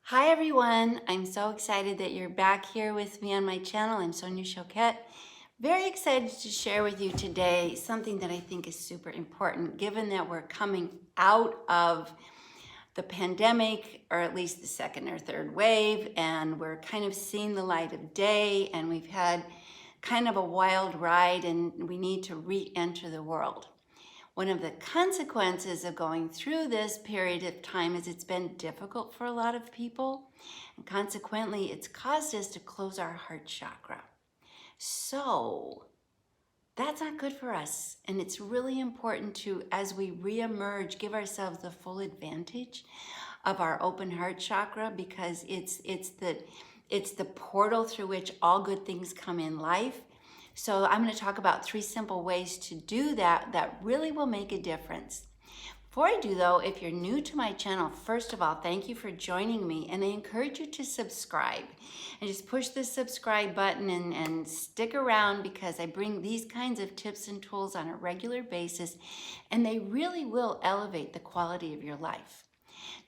Hi everyone, I'm so excited that you're back here with me on my channel. I'm Sonia Choquette. Very excited to share with you today something that I think is super important given that we're coming out of the pandemic, or at least the second or third wave, and we're kind of seeing the light of day, and we've had kind of a wild ride and we need to re-enter the world. One of the consequences of going through this period of time is it's been difficult for a lot of people. And consequently, it's caused us to close our heart chakra. So that's not good for us. And it's really important to, as we reemerge, give ourselves the full advantage of our open heart chakra, because it's the portal through which all good things come in life. So I'm going to talk about 3 simple ways to do that that really will make a difference. Before I do though, if you're new to my channel, first of all, thank you for joining me, and I encourage you to subscribe. And just push the subscribe button and stick around, because I bring these kinds of tips and tools on a regular basis, and they really will elevate the quality of your life.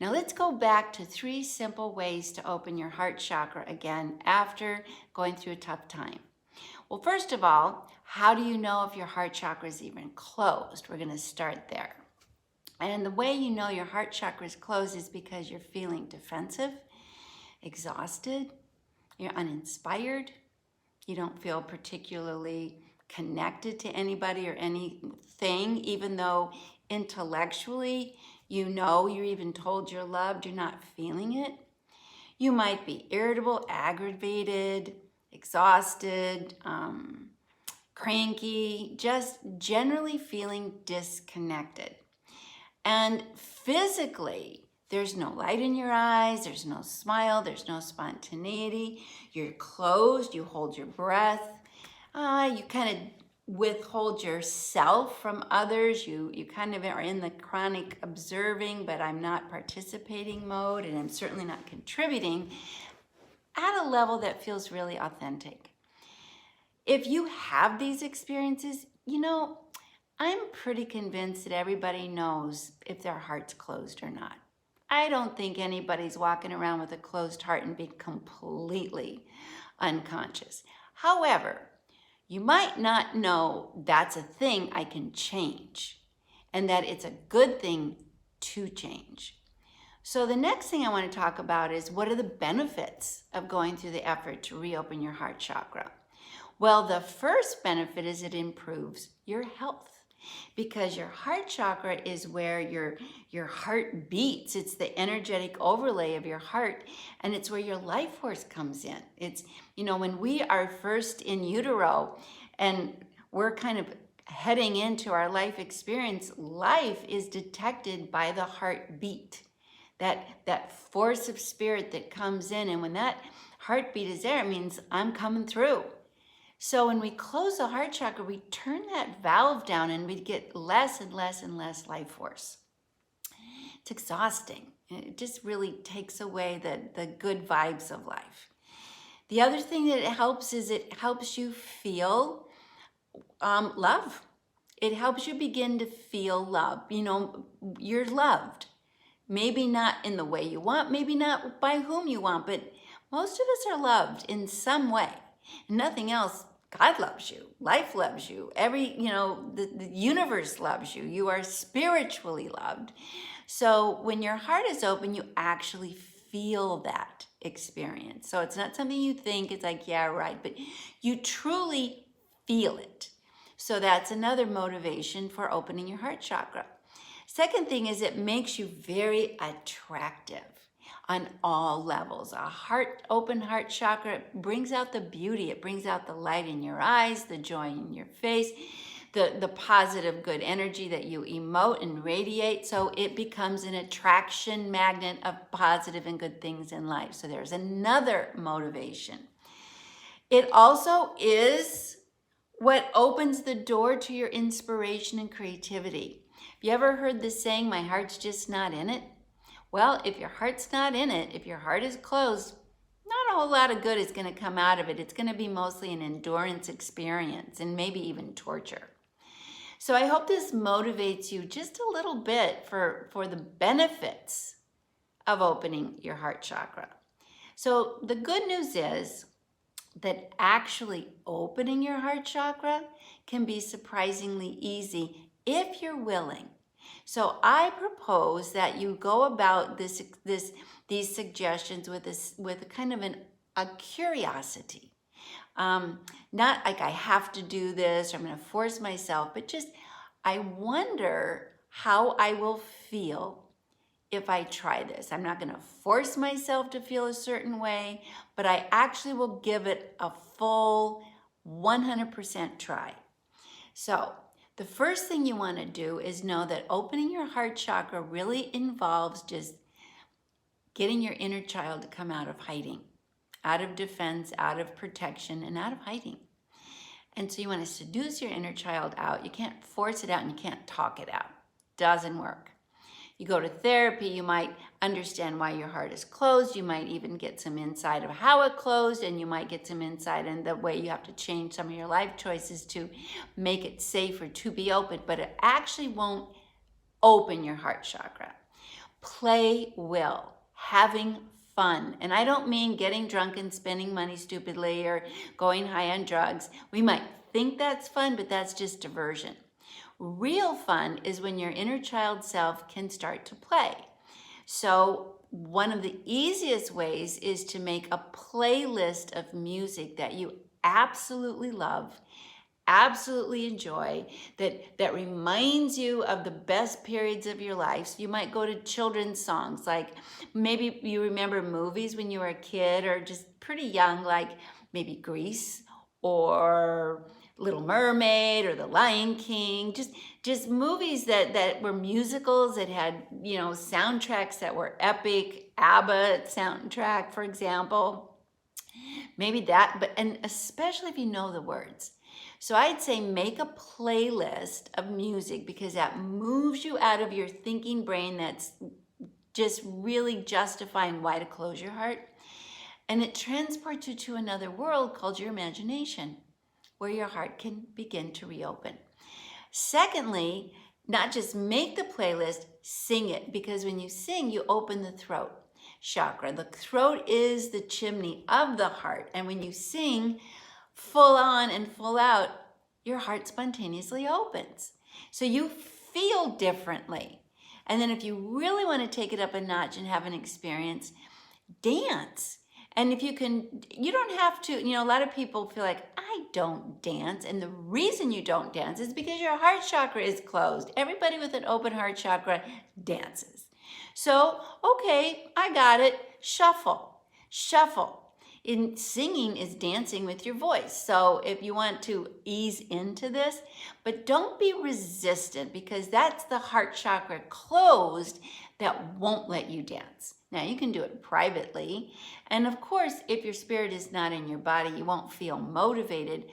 Now let's go back to 3 simple ways to open your heart chakra again after going through a tough time. Well, first of all, how do you know if your heart chakra is even closed? We're going to start there. And the way you know your heart chakra is closed is because you're feeling defensive, exhausted, you're uninspired, you don't feel particularly connected to anybody or anything, even though intellectually you know, you're even told you're loved, you're not feeling it. You might be irritable, aggravated, exhausted, cranky, just generally feeling disconnected. And physically, there's no light in your eyes, there's no smile, there's no spontaneity. You're closed, you hold your breath, you kind of withhold yourself from others. You kind of are in the chronic observing, but I'm not participating mode, and I'm certainly not contributing at a level that feels really authentic. If you have these experiences, I'm pretty convinced that everybody knows if their heart's closed or not. I don't think anybody's walking around with a closed heart and being completely unconscious. However, you might not know that's a thing I can change, and that it's a good thing to change. So the next thing I want to talk about is, what are the benefits of going through the effort to reopen your heart chakra? Well, the first benefit is it improves your health, because your heart chakra is where your heart beats. It's the energetic overlay of your heart, and it's where your life force comes in. It's, when we are first in utero and we're kind of heading into our life experience, life is detected by the heartbeat. That force of spirit that comes in, and when that heartbeat is there, it means I'm coming through. So when we close the heart chakra, we turn that valve down and we get less and less and less life force. It's exhausting. It just really takes away the good vibes of life. The other thing that it helps is it helps you feel love. It helps you begin to feel love. You're loved. Maybe not in the way you want, maybe not by whom you want, but most of us are loved in some way. Nothing else. God loves you. Life loves you. The universe loves you. You are spiritually loved. So when your heart is open, you actually feel that experience. So it's not something you think, it's like, yeah, right, but you truly feel it. So that's another motivation for opening your heart chakra. Second thing is, it makes you very attractive on all levels. Open heart chakra brings out the beauty. It brings out the light in your eyes, the joy in your face, the positive good energy that you emote and radiate. So it becomes an attraction magnet of positive and good things in life. So there's another motivation. It also is what opens the door to your inspiration and creativity. Have you ever heard the saying, my heart's just not in it? Well, if your heart's not in it, if your heart is closed, not a whole lot of good is going to come out of it. It's going to be mostly an endurance experience and maybe even torture. So I hope this motivates you just a little bit for the benefits of opening your heart chakra. So the good news is that actually opening your heart chakra can be surprisingly easy if you're willing. So I propose that you go about these suggestions with kind of a curiosity. Not like I have to do this or I'm going to force myself, but just I wonder how I will feel if I try this. I'm not going to force myself to feel a certain way, but I actually will give it a full 100% try. So, the first thing you want to do is know that opening your heart chakra really involves just getting your inner child to come out of hiding, out of defense, out of protection, and out of hiding. And so you want to seduce your inner child out. You can't force it out and you can't talk it out. Doesn't work. You go to therapy, you might understand why your heart is closed. You might even get some insight of how it closed, and you might get some insight in the way you have to change some of your life choices to make it safer to be open, but it actually won't open your heart chakra. Play will, having fun. And I don't mean getting drunk and spending money stupidly or going high on drugs. We might think that's fun, but that's just diversion. Real fun is when your inner child self can start to play. So one of the easiest ways is to make a playlist of music that you absolutely love, absolutely enjoy, that reminds you of the best periods of your life. So you might go to children's songs, like maybe you remember movies when you were a kid or just pretty young, like maybe Grease or Little Mermaid or The Lion King, just movies that were musicals that had, soundtracks that were epic. ABBA soundtrack, for example. Maybe that, and especially if you know the words. So I'd say make a playlist of music because that moves you out of your thinking brain that's just really justifying why to close your heart. And it transports you to another world called your imagination, where your heart can begin to reopen. Secondly, not just make the playlist, sing it, because when you sing, you open the throat chakra. The throat is the chimney of the heart. And when you sing full on and full out, your heart spontaneously opens. So you feel differently. And then if you really want to take it up a notch and have an experience, dance. And if you can, you don't have to, a lot of people feel like, I don't dance. And the reason you don't dance is because your heart chakra is closed. Everybody with an open heart chakra dances. So, okay, I got it. Shuffle, shuffle. In singing is dancing with your voice. So if you want to ease into this, but don't be resistant because that's the heart chakra closed that won't let you dance. Now you can do it privately. And of course, if your spirit is not in your body, you won't feel motivated.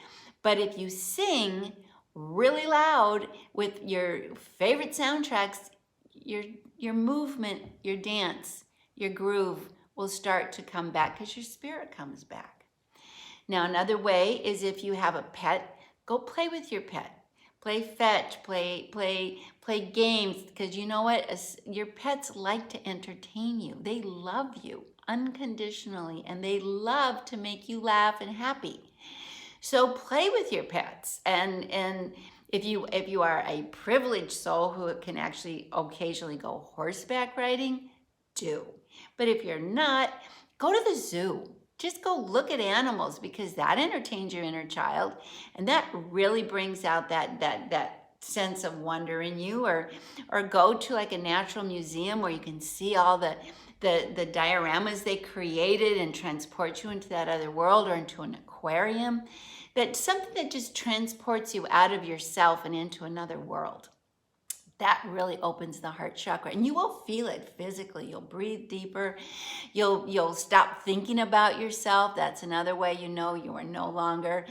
But if you sing really loud with your favorite soundtracks, your movement, your dance, your groove will start to come back because your spirit comes back. Now, another way is if you have a pet, go play with your pet. Play fetch, play games, because you know what? Your pets like to entertain you. They love you unconditionally, and they love to make you laugh and happy. So play with your pets, and if you are a privileged soul who can actually occasionally go horseback riding, do. But if you're not, go to the zoo. Just go look at animals because that entertains your inner child, and that really brings out that sense of wonder in you. Or go to like a natural museum where you can see all the dioramas they created and transport you into that other world, or into an aquarium. That's something that just transports you out of yourself and into another world. That really opens the heart chakra, and you will feel it physically. You'll breathe deeper. You'll stop thinking about yourself. That's another way you know you are no longer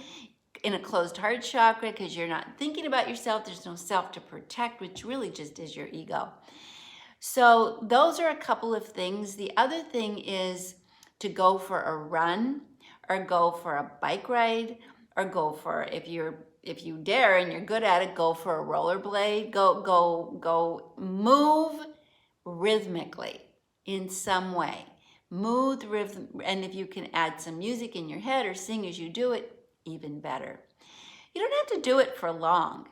in a closed heart chakra, because you're not thinking about yourself. There's no self to protect, which really just is your ego. So those are a couple of things. The other thing is to go for a run, or go for a bike ride, or go for, if you dare and you're good at it, go for a rollerblade. Go move rhythmically. in some way. Move rhythm, and if you can add some music in your head or sing as you do it, even better. You don't have to do it for long.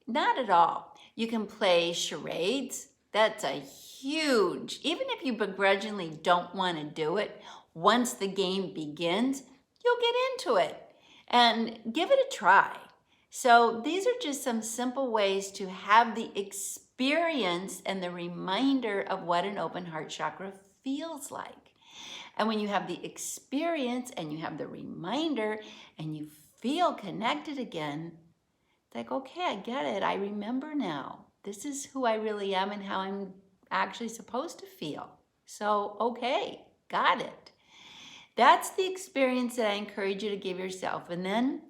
Not at all. You can play charades. That's a huge, even if you begrudgingly don't want to do it, once the game begins, you'll get into it and give it a try. So these are just some simple ways to have the experience and the reminder of what an open heart chakra feels like. And when you have the experience and you have the reminder and you feel connected again, it's like, okay, I get it. I remember now. This is who I really am and how I'm actually supposed to feel. So, okay, got it. That's the experience that I encourage you to give yourself. And then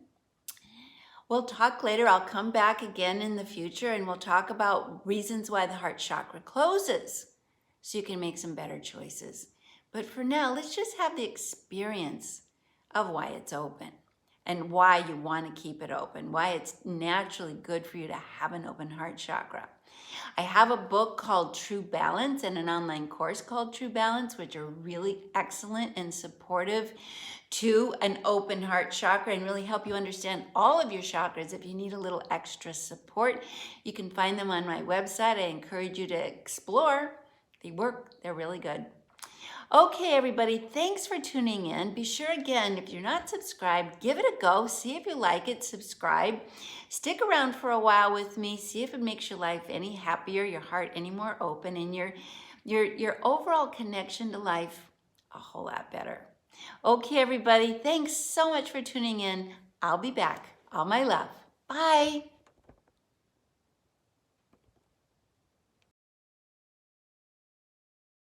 we'll talk later. I'll come back again in the future and we'll talk about reasons why the heart chakra closes so you can make some better choices. But for now, let's just have the experience of why it's open and why you want to keep it open, why it's naturally good for you to have an open heart chakra. I have a book called True Balance and an online course called True Balance, which are really excellent and supportive to an open heart chakra and really help you understand all of your chakras. If you need a little extra support, you can find them on my website. I encourage you to explore. They work. They're really good. Okay, everybody, thanks for tuning in. Be sure again, if you're not subscribed, give it a go. See if you like it. Subscribe. Stick around for a while with me. See if it makes your life any happier, your heart any more open, and your overall connection to life a whole lot better. Okay, everybody, thanks so much for tuning in. I'll be back. All my love. Bye.